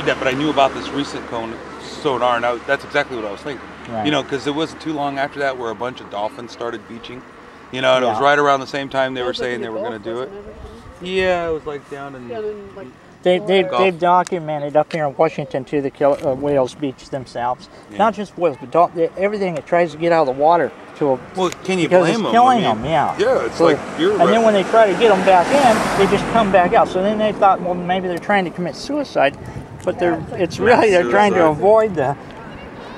that, but I knew about this recent sonar, and that's exactly what I was thinking. Right. You know, because it wasn't too long after that where a bunch of dolphins started beaching. You know, and it was right around the same time they were saying they were going to do it. Yeah, it was like down in... They've documented up here in Washington too the whales beach themselves. Yeah. Not just whales, but everything that tries to get out of the water to. Well, can you because blame it's them? killing them, yeah. Yeah, it's so, like you're. And then when they try to get them back in, they just come back out. So then they thought, well, maybe they're trying to commit suicide, but they're trying to avoid the.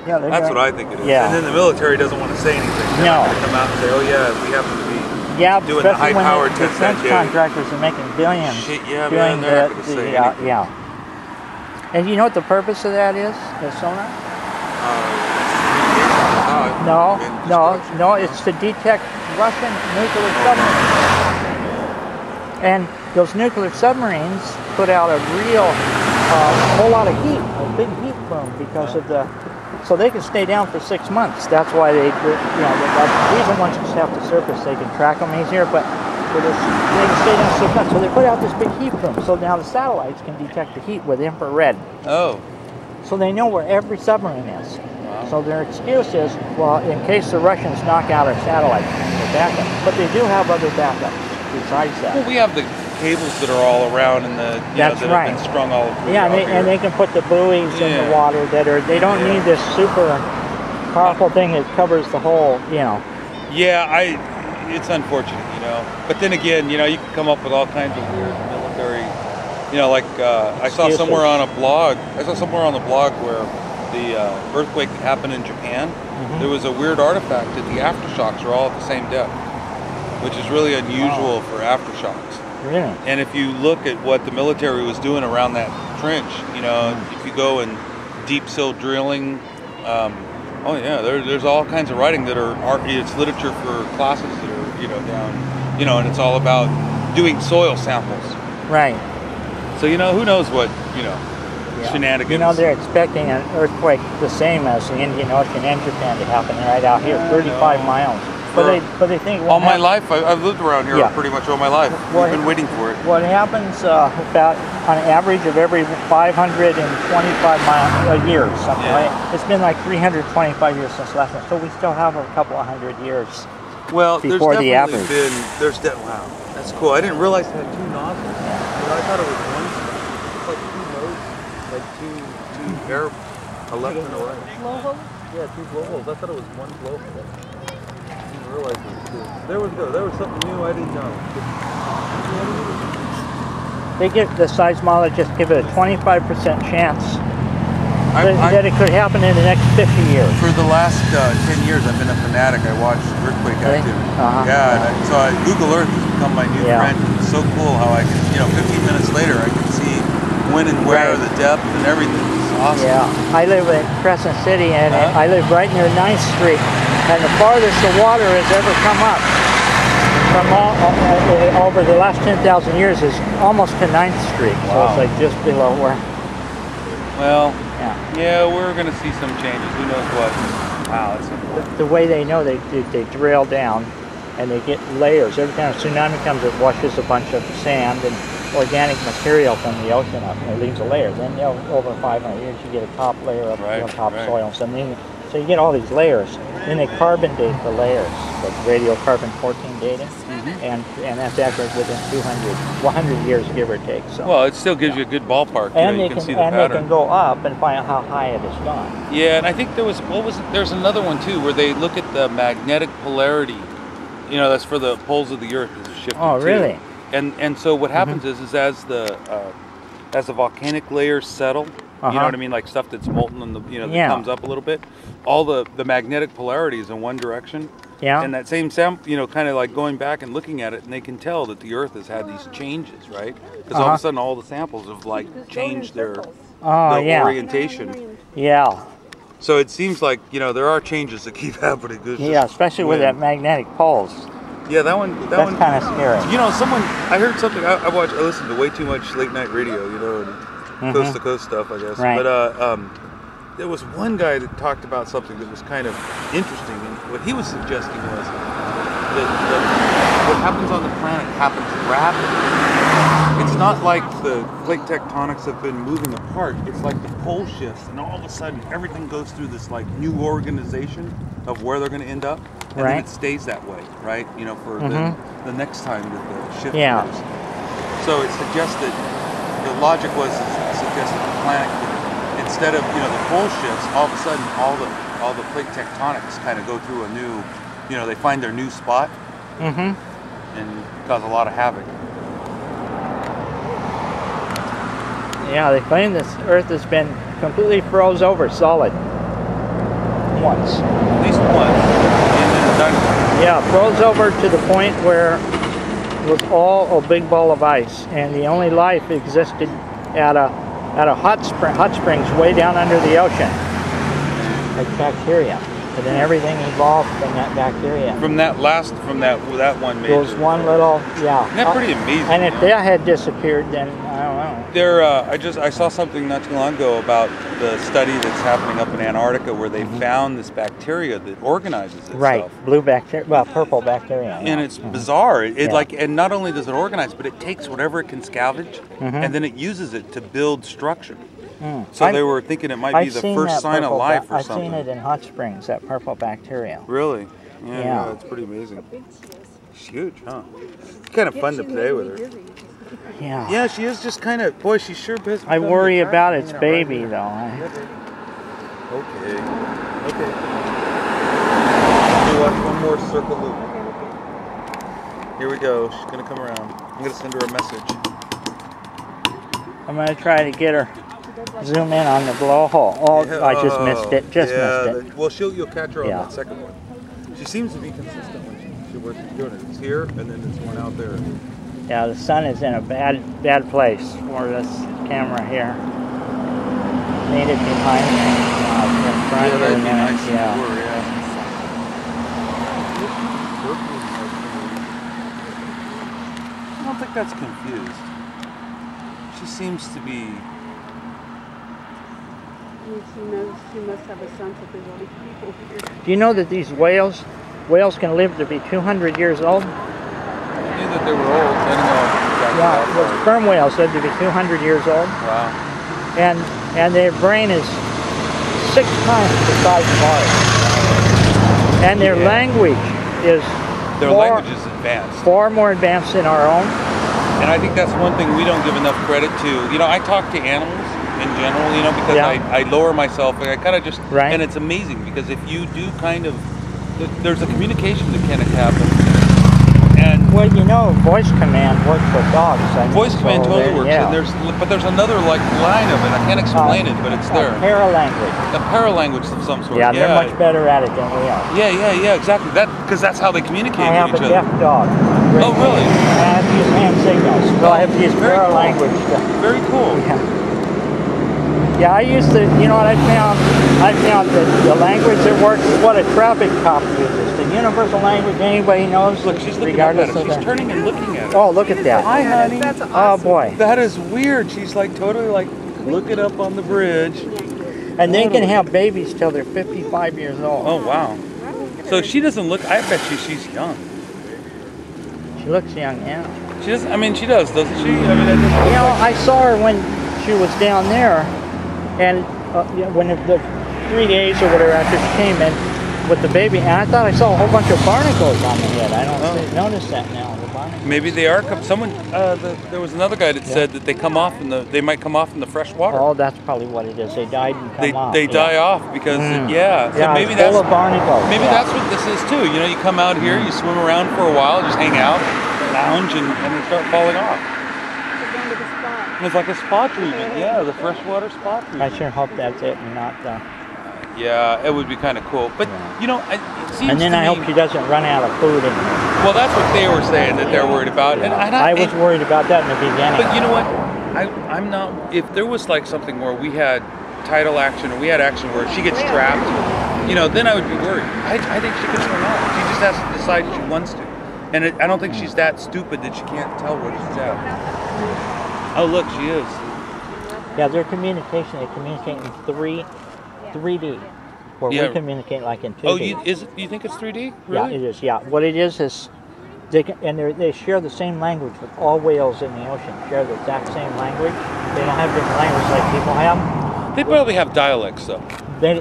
Yeah, that's what I think it is. Yeah. And then the military doesn't want to say anything. They're not going to come out and say, oh yeah, we happen to be. Yeah, doing the high-powered defense contractors are making billions. Shit, yeah, man, they're not going to say anything. Yeah. And you know what the purpose of that is, the sonar? No, it's to detect Russian nuclear submarines. And those nuclear submarines put out a whole lot of heat, a big heat plume because of the, so they can stay down for 6 months. That's why these are ones just have to surface. They can track them easier, but they can stay down 6 months. So they put out this big heat plume. So now the satellites can detect the heat with infrared. Oh. So they know where every submarine is. Wow. So their excuse is, well, in case the Russians knock out our satellites, they're backup. But they do have other backups besides that. Well, we have the cables that are all around and the that have been strung all over. Yeah, and they can put the buoys in the water they don't need this super powerful thing that covers the whole, you know. Yeah, it's unfortunate, you know. But then again, you know, you can come up with all kinds of weird military, you know, like I saw somewhere on the blog where the earthquake that happened in Japan, there was a weird artifact that the aftershocks are all at the same depth, which is really unusual for aftershocks. Really? And if you look at what the military was doing around that trench, you know, if you go in deep sill drilling, oh yeah, there's all kinds of writing that it's literature for classes that are, you know, down, you know, and it's all about doing soil samples. Right. So, you know, who knows what, you know, shenanigans. You know, they're expecting an earthquake the same as the Indian Ocean and Japan to happen right out here, 35 miles. But they think all my life, I've lived around here pretty much all my life. We've been waiting for it. What happens about on average of every 525 miles a year, something like it's been like 325 years since last one, so we still have a couple of hundred years. Well, before the average. Wow, that's cool. I didn't realize it had two nozzles. Yeah. You know, I thought it was one. It's like two nodes, like two air, a left and a right. Blowholes? Yeah, two blowholes. I thought it was one blowhole. Realize there was something new I didn't know. They give the seismologists give it a 25% chance that it could happen in the next 50 years. For the last 10 years, I've been a fanatic. I watched earthquake activity. So Google Earth has become my new friend. It's so cool how I can, you know, 15 minutes later, I can see when and where, the depth and everything. It's awesome. Yeah, I live in Crescent City, and I live right near 9th Street. And the farthest the water has ever come up from over the last 10,000 years is almost to 9th Street. Wow. So it's like just below where. Well, yeah, we're going to see some changes. Who knows what? Wow, that's the way they know, they drill down and they get layers. Every time a tsunami comes, it washes a bunch of sand and organic material from the ocean up, and it leaves a layer. Then over 500 years, you get a top layer of topsoil. So you get all these layers. Then they carbon date the layers, like radiocarbon-14 dating, and that's accurate within 100 years, give or take. So, well, it still gives you a good ballpark. And you can see the pattern. They can go up and find out how high it has gone. Yeah, and I think there's another one too, where they look at the magnetic polarity. You know, that's for the poles of the Earth is shifting. Oh, really? And so what happens is as the volcanic layers settle, you know what I mean, like stuff that's molten and that comes up a little bit, all the magnetic polarity is in one direction. Yeah. And that same sample, kind of like going back and looking at it, and they can tell that the Earth has had these changes, right? Because all of a sudden, all the samples have like changed their orientation. Yeah. So it seems like there are changes that keep happening. Especially with that magnetic poles. Yeah, that's kind of scary. I heard something. I listened to way too much late night radio, and coast to coast stuff, I guess. Right. But there was one guy that talked about something that was kind of interesting, and what he was suggesting was that what happens on the planet happens rapidly. it's not like the plate tectonics have been moving apart. It's like the pole shifts, and all of a sudden everything goes through this like new organization of where they're going to end up, and then it stays that way, right? You know, for the next time that the shift goes. So it suggests that the logic was it suggests that the planet could, instead of the pole shifts, all of a sudden all the plate tectonics kind of go through a new, they find their new spot, and cause a lot of havoc. Yeah, they claim this Earth has been completely froze over solid. Once. At least once. Yeah, froze over to the point where it was all a big ball of ice, and the only life existed at a hot springs way down under the ocean, like bacteria. But then everything evolved from that bacteria. From that one major. There was one little, Isn't that pretty amazing? And if that had disappeared, then I don't know. I saw something not too long ago about the study that's happening up in Antarctica where they found this bacteria that organizes itself. Right, blue bacteria, well, purple bacteria. And it's bizarre. And not only does it organize, but it takes whatever it can scavenge, and then it uses it to build structure. So they were thinking it might be the first sign of life or something. I've seen it in hot springs, that purple bacteria. Really? Yeah, it's pretty amazing. She's huge, huh? It's kind of fun to play with her. Yeah. Yeah, she is just kind of, boy, she sure is. I worry about its baby, though. Okay. You watch one more circle loop. Here we go. She's going to come around. I'm going to send her a message. I'm going to try to get her. Zoom in on the blowhole. Oh, yeah, I just missed it. Missed it. Well, you'll catch her on that second one. She seems to be consistent when she's doing it. It's here, and then there's one out there. Yeah, the sun is in a bad place for this camera here. Need it behind me. In front that'd be nice. I don't think that's confused. She seems to be. She must have a sense that there's all these people here. Do you know that these whales can live to be 200 years old? I knew that they were old. I didn't know exactly. Yeah, the sperm whales live to be 200 years old. Wow. And their brain is 6 times the size of ours. And their language is advanced. Far more advanced than our own. And I think that's one thing we don't give enough credit to. I talk to animals in general, because I lower myself and I kind of just, and it's amazing because if you do there's a communication that can happen. And well, voice command works for dogs. Voice command totally works. And there's another line of it. I can't explain it, but it's there. Paralanguage. A paralanguage of some sort. Yeah, they're much better at it than we are. Yeah, exactly. Because that's how they communicate with each other. I have a deaf dog. Oh, really? I have to use hand signals. So I have to use paralanguage. Cool. Very cool. Yeah, I used to, what I found? I found that the language that works is what a traffic cop uses. The universal language anybody knows. Look, she's looking at it. She's turning and looking at it. Oh, look at that. Hi, honey. That's awesome. Oh, boy. That is weird. She's totally looking up on the bridge. And they can have babies till they're 55 years old. Oh, wow. So she doesn't look, I bet she's young. She looks young, yeah. She does, she does, doesn't she? I saw her when she was down there. And when the 3 days or whatever after she came in with the baby, and I thought I saw a whole bunch of barnacles on the head. I don't notice that now. The barnacles. Maybe they are. Someone, there was another guy that said that they might come off in the fresh water. Oh, that's probably what it is. They died and come off. They die off because So maybe that's full of barnacles. Maybe that's what this is too. You come out here, you swim around for a while, just hang out, lounge, and they start falling off. It's like a spa treatment, the freshwater spa treatment. I sure hope that's it and not yeah, it would be kind of cool. But, it seems and then I hope she doesn't run out of food anymore. Well, that's what they were saying that they're worried about. And I was worried about that in the beginning. But you know what? I'm not, if there was something where we had tidal action or we had action where she gets trapped, then I would be worried. I think she can swim out. She just has to decide she wants to. And I don't think she's that stupid that she can't tell where she's at. Oh, look, she is. Yeah, their communication, they communicate in 3D. Where we communicate like in 2D. Oh, you think it's 3D? Really? Yeah, it is. Yeah, what it is They share the same language with all whales in the ocean. Share the exact same language. They don't have different language like people have. They probably have dialects though. They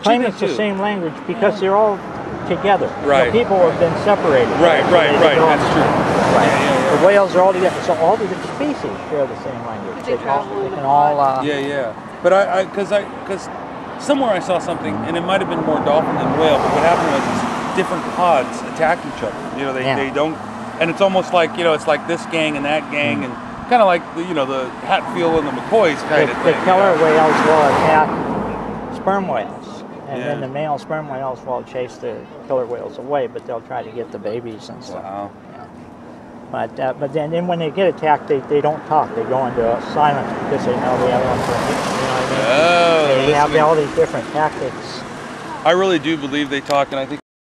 claim it's the same language because they're all together. Right. You know, people have been separated. Right. That's true. Right. Yeah. The whales are all together. So all the different species share the same language. They travel can all. Yeah. But because somewhere I saw something, and it might have been more dolphin than whale. But what happened was these different pods attack each other. You know, they don't, and it's almost like it's like this gang and that gang, and kind of like the Hatfield and the McCoys kind of thing. The killer whales will attack sperm whales, and then the male sperm whales will chase the killer whales away, but they'll try to get the babies and stuff. Wow. Yeah. But then when they get attacked, they don't talk. They go into silence because they know the other ones are hit. You know what I mean? They have all these different tactics. I really do believe they talk, and I think